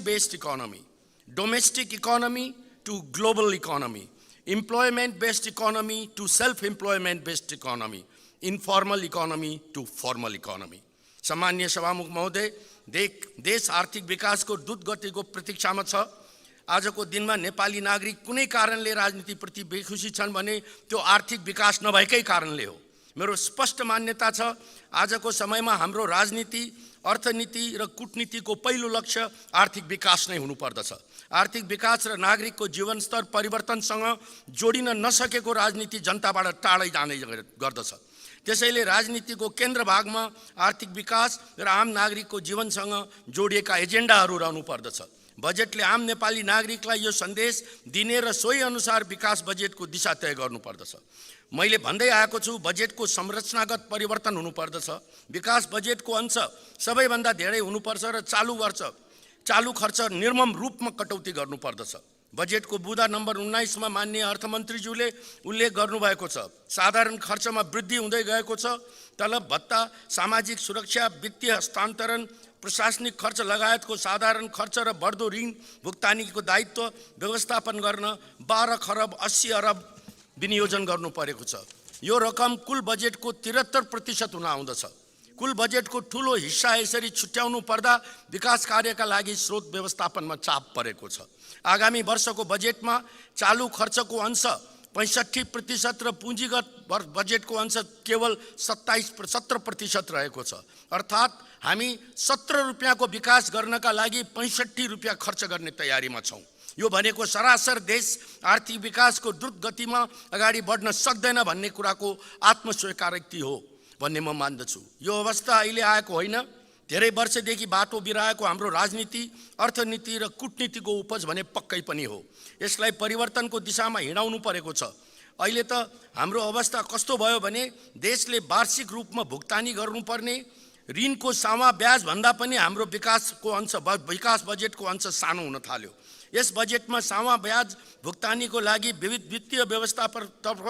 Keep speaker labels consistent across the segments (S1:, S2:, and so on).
S1: based economy, domestic economy to global economy, employment based economy to self-employment based economy, informal economy to formal economy. सम्मान्य सभामुख महोदय, देश आर्थिक विकासको द्रुत गतिको प्रतीक्षामा छ। आजको दिनमा नेपाली नागरिक कुनै कारणले राजनीतिप्रति बेखुसी छन् भने त्यो आर्थिक विकास नभएकै कारणले हो। मेरो स्पष्ट मान्यता छ, आजको समयमा हाम्रो राजनीति, अर्थनीति र कूटनीतिको पहिलो लक्ष्य आर्थिक विकास नै हुनुपर्दछ। आर्थिक विकास र नागरिकको जीवनस्तर परिवर्तनसँग जोडिन नसकेको राजनीति जनताबाट टाढै जाने गर्दछ। त्यसैले राजनीतिको केन्द्र भागमा आर्थिक विकास र आम नागरिकको जीवनसँग जोडिएका एजेन्डाहरू रहनुपर्दछ। बजेटले आम नेपाली नागरिकलाई यो सन्देश दिने र सोही अनुसार विकास बजेटको दिशा तय गर्नुपर्दछ। मैले भन्दै आएको छु, बजेटको संरचनागत परिवर्तन हुनुपर्दछ। विकास बजेटको अंश सबैभन्दा धेरै हुनुपर्छ र चालु खर्च निर्मम रूपमा कटौती गर्नुपर्दछ। बजेटको बुँदा नम्बर 19 मा माननीय अर्थमन्त्रीज्यूले उल्लेख गर्नुभएको छ, साधारण खर्चमा वृद्धि हुँदै गएको छ। तलब भत्ता, सामाजिक सुरक्षा, वित्तीय हस्तान्तरण, प्रशासनिक खर्च लगायतको साधारण खर्च र बढ्दो ऋण भुक्तानीको दायित्व व्यवस्थापन गर्न 12 खरब 80 अरब विनियोजन गर्नु परेको छ। यो रकम कुल बजेटको 73% हुन आउँदछ। कुल बजेटको ठूलो हिस्सा यसरी छुट्याउनु पर्दा विकास कार्यका लागि स्रोत व्यवस्थापनमा चाप परेको छ। आगामी वर्षको बजेटमा चालु खर्चको अंश 65% र पुँजीगत बजेटको अंश केवल 17% रहेको छ। अर्थात् हामी 17 रुपैयाँको विकास गर्नका लागि 65 रुपैयाँ खर्च गर्ने तयारीमा छौँ। यो भनेको सरासर देश आर्थिक विकासको द्रुत गतिमा अगाडि बढ्न सक्दैन भन्ने कुराको आत्मस्वीकारोक्ति हो भन्ने म मान्दछु। यो अवस्था अहिले आएको होइन, धेरै वर्षदेखि बाटो बिराएको हाम्रो राजनीति, अर्थनीति र कूटनीतिको उपज भने पक्कै पनि हो। यसलाई परिवर्तनको दिशामा हिँडाउनु परेको छ। अहिले त हाम्रो अवस्था कस्तो भयो भने देशले वार्षिक रूपमा भुक्तानी गर्नुपर्ने ऋणको सामा ब्याज भन्दा पनि हाम्रो विकास बजेटको अंश सानो हुन थाल्यो। यस बजेटमा सामा ब्याज भुक्तानीको लागि विविध वित्तीय व्यवस्थापनतर्फ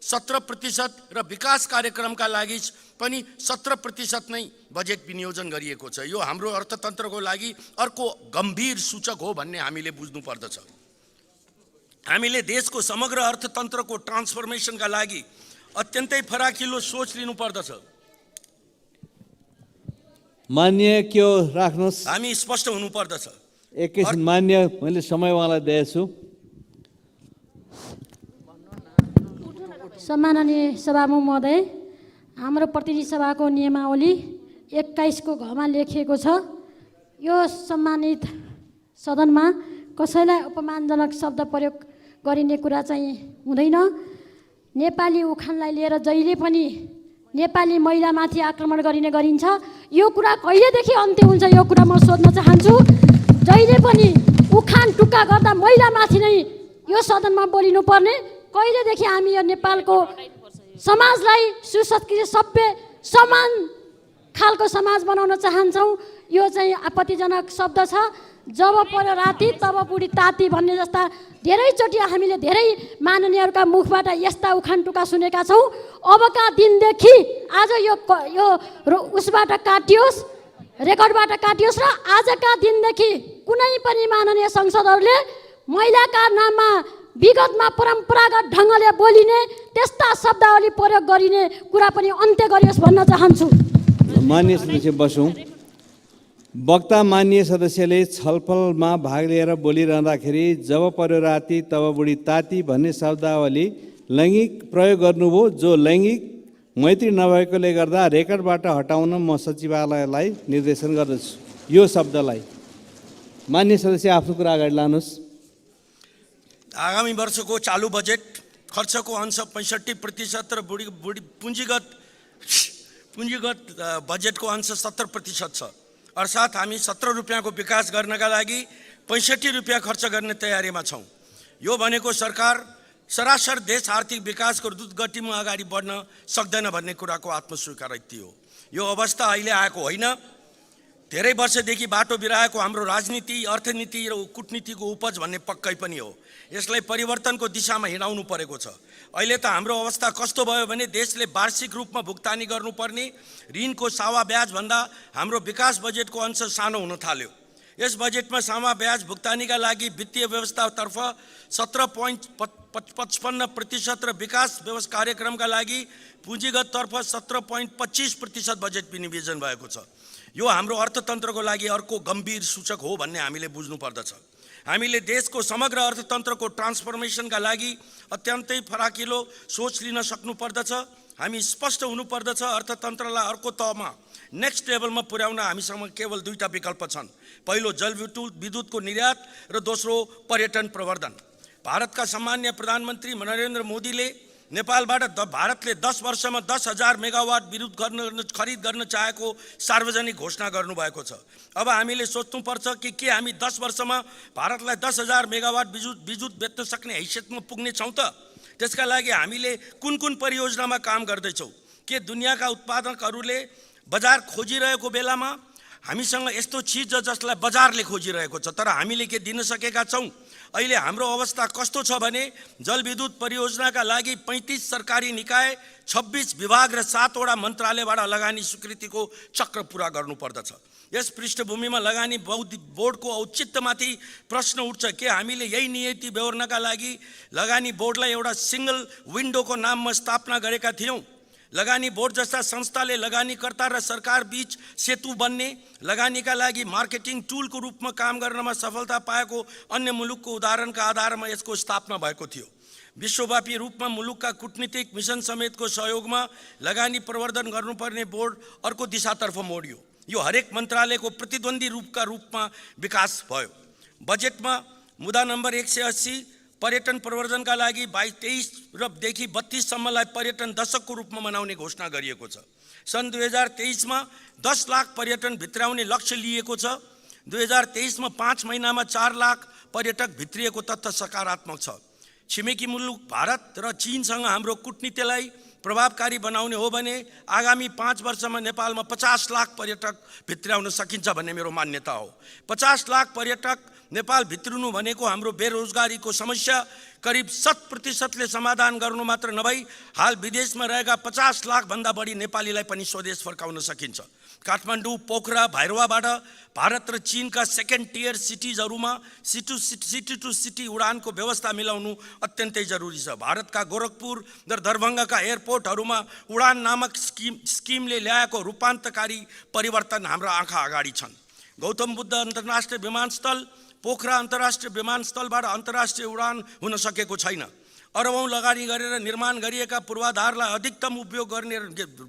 S1: 17% र विकास कार्यक्रमका लागि पनि 17% नै बजेट विनियोजन गरिएको छ। यो हाम्रो अर्थतन्त्रको लागि अर्को गम्भीर सूचक हो भन्ने हामीले बुझ्नु पर्दछ। हामीले देशको समग्र अर्थतन्त्रको ट्रान्सफर्मेसनका लागि अत्यन्तै फराकिलो सोच लिनु पर्दछ।
S2: मान्य के हो राख्नुस्,
S1: हामी स्पष्ट हुनु पर्दछ।
S2: एकैछिन मान्य, मैले समय उहाँलाई दिएछु।
S3: सम्माननीय सभामुख महोदय, हाम्रो प्रतिनिधि सभाको नियमावली 21 को घमा लेखिएको छ, यो सम्मानित सदनमा कसैलाई अपमानजनक शब्द प्रयोग गरिने कुरा चाहिँ हुँदैन। नेपाली उखानलाई लिएर जहिले पनि नेपाली महिलामाथि आक्रमण गरिन्छ। यो कुरा कहिलेदेखि अन्त्य हुन्छ, यो कुरा म सोध्न चाहन्छु। जहिले पनि उखान टुक्का गर्दा महिलामाथि नै यो सदनमा बोलिनु पर्ने, कहिलेदेखि हामी यो नेपालको समाजलाई सुसंस्कृत, सभ्य, समान खालको समाज बनाउन चाहन्छौँ। यो चाहिँ आपत्तिजनक शब्द छ। जब पर्यो राति तब बुढी ताती भन्ने जस्ता धेरैचोटि हामीले धेरै माननीयहरूका मुखबाट यस्ता उखान टुक्का सुनेका छौँ। अबका दिनदेखि आज यो उसबाट काटियोस्, रेकर्डबाट काटियोस् र आजका दिनदेखि कुनै पनि माननीय संसदहरूले महिलाका नाममा विगतमा परम्परागत ढङ्गले बोलिने त्यस्ता शब्दावली प्रयोग गरिने कुरा पनि अन्त्य गरियोस् भन्न चाहन्छु।
S2: मान्य सदस्य बसौँ। वक्ता मान्य सदस्यले छलफलमा भाग लिएर बोलिरहँदाखेरि जब पर्यो राति तब बुढी ताती भन्ने शब्दावली लैङ्गिक प्रयोग गर्नुभयो, जो लैङ्गिक मैत्री नभएकोले गर्दा रेकर्डबाट हटाउन म सचिवालयलाई निर्देशन गर्दछु यो शब्दलाई। मान्य सदस्य आफ्नो कुरा अगाडि लानुहोस्।
S1: आगामी वर्षको चालु बजेट खर्चको अंश 65% र पुँजीगत बजेटको अंश 70% छ। अर्थात् हामी 17 रुपैयाँको विकास गर्नका लागि 65 रुपैयाँ खर्च गर्ने तयारीमा छौँ। यो भनेको सरकार सरासर देश आर्थिक विकासको द्रुत गतिमा अगाडि बढ्न सक्दैन भन्ने कुराको आत्मस्वीकारोक्ति हो। यो अवस्था अहिले आएको होइन, धेरै वर्षदेखि बाटो बिराएको हाम्रो राजनीति, अर्थनीति र कूटनीतिको उपज भन्ने पक्कै पनि हो। यसलाई परिवर्तनको दिशामा हिँडाउनु परेको छ। अहिले त हाम्रो अवस्था कस्तो भयो भने देशले वार्षिक रूपमा भुक्तानी गर्नुपर्ने ऋणको सावा ब्याज भन्दा हाम्रो विकास बजेटको अंश सानो हुन थाल्यो। यस बजेटमा सामा ब्याज भुक्तानीका लागि वित्तीय व्यवस्थातर्फ 17.55% र विकास व्यवस्था कार्यक्रमका लागि पुँजीगततर्फ 17.25% बजेट विनियोजन भएको छ। यो हाम्रो अर्थतन्त्रको लागि अर्को गम्भीर सूचक हो भन्ने हामीले बुझ्नु पर्दछ। हामीले देशको समग्र अर्थतन्त्रको ट्रान्सफर्मेसनका लागि अत्यन्तै फराकिलो सोच लिन सक्नु पर्दछ। हामी स्पष्ट हुनु पर्दछ। अर्थतन्त्रलाई अर्को तहमा नेक्स्ट लेभलमा पुर्याउन हामीसँग केवल दुईटा विकल्प छन्। पहिलो जलविद्युतको निर्यात र दोस्रो पर्यटन प्रवर्धन। भारतका सम्माननीय प्रधानमन्त्री नरेन्द्र मोदीले नेपालबाट भारतले 10 वर्षमा 10,000 मेगावाट विद्युत खरिद गर्न चाहेको सार्वजनिक घोषणा गर्नुभएको छ। अब हामीले सोच्नुपर्छ कि के हामी 10 वर्षमा भारतलाई 10,000 मेगावाट विद्युत बेच्न सक्ने हैसियतमा पुग्ने छौँ त? त्यसका लागि हामीले कुन कुन परियोजनामा काम गर्दैछौँ? के दुनियाँका उत्पादकहरूले बजार खोजिरहेको बेलामा हामीसँग यस्तो चिज जसलाई बजारले खोजिरहेको छ तर हामीले के दिन सकेका छौँ? अहिले हाम्रो अवस्था कस्तो छ भने जलविद्युत परियोजनाका लागि 35 सरकारी निकाय, 26 विभाग र 7 वटा मन्त्रालयबाट लगानी स्वीकृतिको चक्र पुरा गर्नुपर्दछ। यस पृष्ठभूमिमा लगानी बोर्डको औचित्यमाथि प्रश्न उठ्छ के हामीले यही नीति बेहोर्नका लागि लगानी बोर्डलाई एउटा सिंगल विन्डोको नाममा स्थापना गरेका थियौँ? लगानी बोर्ड जस्ता संस्थाले लगानीकर्ता र सरकार बीच सेतु बन्ने, लगानीका लागि मार्केटिङ टुलको रूपमा काम गर्नमा सफलता पाएको अन्य मुलुकको उदाहरणका आधारमा यसको स्थापना भएको थियो। विश्वव्यापी रूपमा मुलुकका कूटनीतिक मिसन समेतको सहयोगमा लगानी प्रवर्धन गर्नुपर्ने बोर्ड अर्को दिशातर्फ मोडियो। यो हरेक मन्त्रालयको प्रतिद्वन्दी रूपमा विकास भयो। बजेटमा मुद्दा नम्बर 180 पर्यटन प्रवर्धनका लागि 22-23 देखि 32 सम्मलाई पर्यटन दशकको रूपमा मनाउने घोषणा गरिएको छ। सन् 2023 मा 10 लाख पर्यटन भित्राउने लक्ष्य लिएको छ। 2023 मा 5 महिनामा 4 लाख पर्यटक भित्रिएको तथ्य सकारात्मक छ। छिमेकी मुलुक भारत र चीनसँग हाम्रो कूटनीतिलाई प्रभावकारी बनाउने हो भने आगामी 5 वर्षमा नेपालमा 50 लाख पर्यटक भित्राउन सकिन्छ भन्ने मेरो मान्यता हो। 50 लाख पर्यटक नेपाल भित्रिनु भनेको हाम्रो बेरोजगारीको समस्या करिब 100% समाधान गर्नु मात्र नभई हाल विदेशमा रहेका 50 लाख भन्दा बढी नेपालीलाई पनि स्वदेश फर्काउन सकिन्छ। काठमाडौँ, पोखरा, भैरवाबाट भारत र चीनका सेकेन्ड टियर सिटिजहरूमा सिटी टु सिटी उडानको व्यवस्था मिलाउनु अत्यन्तै जरुरी छ। भारतका गोरखपुर र दरभङ्गाका एयरपोर्टहरूमा उडान नामक स्किमले ल्याएको रूपान्तरकारी परिवर्तन हाम्रा आँखा अगाडि छन्। गौतम बुद्ध अन्तर्राष्ट्रिय विमानस्थल, पोखरा अन्तर्राष्ट्रिय विमानस्थलबाट अन्तर्राष्ट्रिय उडान हुन सकेको छैन। अरबौं लगानी गरेर निर्माण गरिएका पूर्वाधारलाई अधिकतम उपयोग गर्ने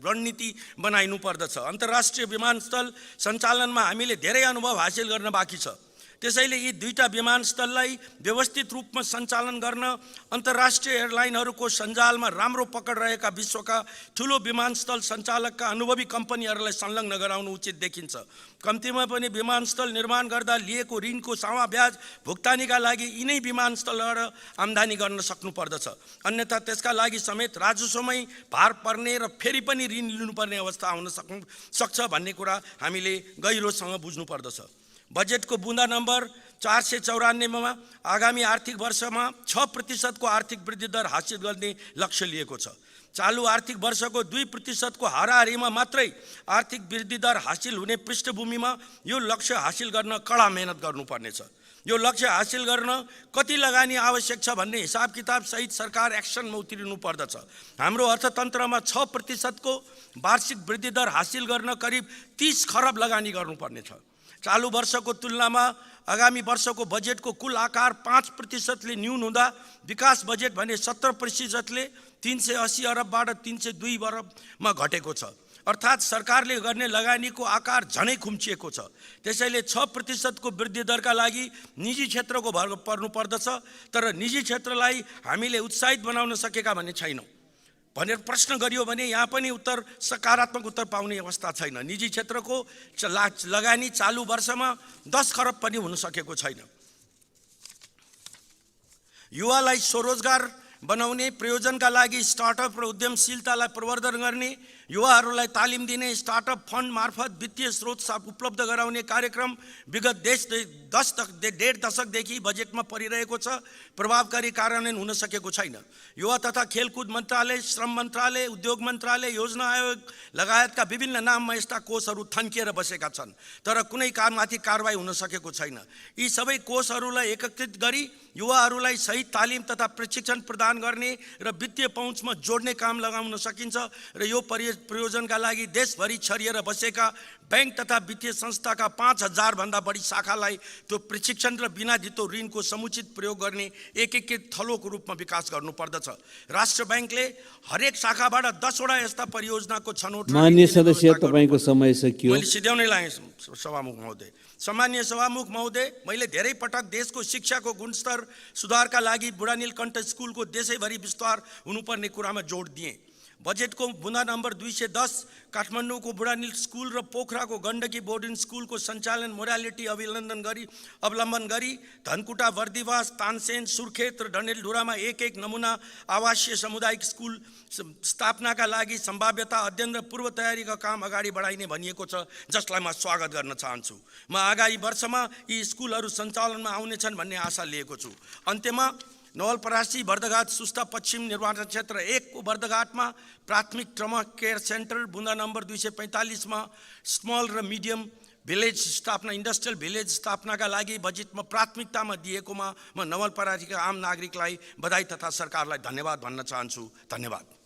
S1: रणनीति बनाइनु पर्दछ। अन्तर्राष्ट्रिय विमानस्थल सञ्चालनमा हामीले धेरै अनुभव हासिल गर्न बाँकी छ। त्यसैले यी दुईटा विमानस्थललाई व्यवस्थित रूपमा सञ्चालन गर्न अन्तर्राष्ट्रिय एयरलाइनहरूको सञ्जालमा राम्रो पकड रहेका विश्वका ठुलो विमानस्थल सञ्चालकका अनुभवी कम्पनीहरूलाई संलग्न गराउनु उचित देखिन्छ। कम्तीमा पनि विमानस्थल निर्माण गर्दा लिएको ऋणको सामा ब्याज भुक्तानीका लागि यिनै विमानस्थलबाट आम्दानी गर्न सक्नुपर्दछ। अन्यथा त्यसका लागि समेत राजस्वमै भार पर्ने र फेरि पनि ऋण लिनुपर्ने अवस्था आउन सक्छ भन्ने कुरा हामीले गहिरोसँग बुझ्नु पर्दछ। बजेटको बुँदा नम्बर 494 मा आगामी आर्थिक वर्षमा 6% को आर्थिक वृद्धि दर हासिल गर्ने लक्ष्य लिएको छ। चालु आर्थिक वर्षको 2% को हाराहारीमा मात्रै आर्थिक वृद्धि दर हासिल हुने पृष्ठभूमिमा यो लक्ष्य हासिल गर्न कडा मेहनत गर्नुपर्नेछ। यो लक्ष्य हासिल गर्न कति लगानी आवश्यक छ भन्ने हिसाब किताब सहित सरकार एक्सनमा उत्रिनु पर्दछ। हाम्रो अर्थतन्त्रमा 6% को वार्षिक वृद्धि दर हासिल गर्न करिब 30 खरब लगानी गर्नुपर्नेछ। चालु वर्षको तुलनामा आगामी वर्षको बजेटको कुल आकार 5% ले न्यून हुँदा विकास बजेट भने 17%ले 380 अरबबाट 302 अरबमा घटेको छ। अर्थात् सरकारले गर्ने लगानीको आकार झनै खुम्चिएको छ। त्यसैले 6% को वृद्धि दरका लागि निजी क्षेत्रको भर पर्नु पर्दछ। तर निजी क्षेत्रलाई हामीले उत्साहित बनाउन सकेका भन्ने छैनौँ भनेर प्रश्न गरियो भने यहाँ पनि सकारात्मक उत्तर पाउने अवस्था छैन। निजी क्षेत्रको लगानी चालु वर्षमा 10 खरब पनि हुन सकेको छैन। युवालाई स्वरोजगार बनाउने, प्रयोजनका लागि स्टार्टअप र उद्यमशीलतालाई प्रवर्धन गर्ने, युवाहरूलाई तालिम दिने स्टार्टअप फन्ड मार्फत वित्तीय स्रोत उपलब्ध गराउने कार्यक्रम विगत डेढ दशकदेखि बजेटमा परिरहेको छ, प्रभावकारी कार्यान्वयन हुन सकेको छैन। युवा तथा खेलकुद मन्त्रालय, श्रम मन्त्रालय, उद्योग मन्त्रालय, योजना आयोग लगायतका विभिन्न नाममा यस्ता कोषहरू थन्किएर बसेका छन्, तर कुनै काममाथि कारबाही हुन सकेको छैन। यी सबै कोषहरूलाई एकीकृत गरी युवाहरूलाई सही तालिम तथा प्रशिक्षण प्रदान गर्ने र वित्तीय पहुँचमा जोड्ने काम लगाउन सकिन्छ र यो प्रयोजनका लागि देशभरि छरिएर बसेका बैंक तथा वित्तीय संस्थाका 5000 भन्दा बढी शाखालाई त्यो प्रशिक्षण र बिना धितो ऋणको समुचित प्रयोग गर्ने एकीकृत थलोको रूपमा विकास गर्नुपर्दछ। राष्ट्र बैंकले हरेक शाखाबाट 10 वटा यस्ता परियोजनाको छनौट।
S2: माननीय सदस्य, तपाईको समय सकियो।
S1: मैले सिध्याउनै लाएँ सभामुख महोदय। सम्माननीय सभामुख महोदय, मैले धेरै पटक देशको शिक्षाको गुणस्तर सुधारका लागि बुढा नीलकण्ठ स्कुलको देशैभरि विस्तार हुनुपर्ने कुरामा जोड दिएँ। बजेटको बुँदा नम्बर 210 काठमाडौँको बुढानील स्कुल र पोखराको गण्डकी बोर्डिङ स्कुलको सञ्चालन मोडालिटी अवलम्बन गरी धनकुटा, बर्दिवास, तानसेन, सुर्खेत र डडेलधुरामा एक नमुना आवासीय सामुदायिक स्कुल स्थापनाका लागि सम्भाव्यता अध्ययन र पूर्व तयारीका काम अगाडि बढाइने भनिएको छ, जसलाई म स्वागत गर्न चाहन्छु। म आगामी वर्षमा यी स्कुलहरू सञ्चालनमा आउनेछन् भन्ने आशा लिएको छु। अन्त्यमा नवलपरासी बर्दघाट सुस्ता पश्चिम निर्वाचन क्षेत्र 1 को बर्दघाटमा प्राथमिक ट्रमा केयर सेन्टर बुँदा नम्बर 245 मा स्मल र मिडियम भिलेज स्थापना, इन्डस्ट्रियल भिलेज स्थापनाका लागि बजेटमा प्राथमिकतामा दिएकोमा म नवलपरासीका आम नागरिकलाई बधाई तथा सरकारलाई धन्यवाद भन्न चाहन्छु। धन्यवाद।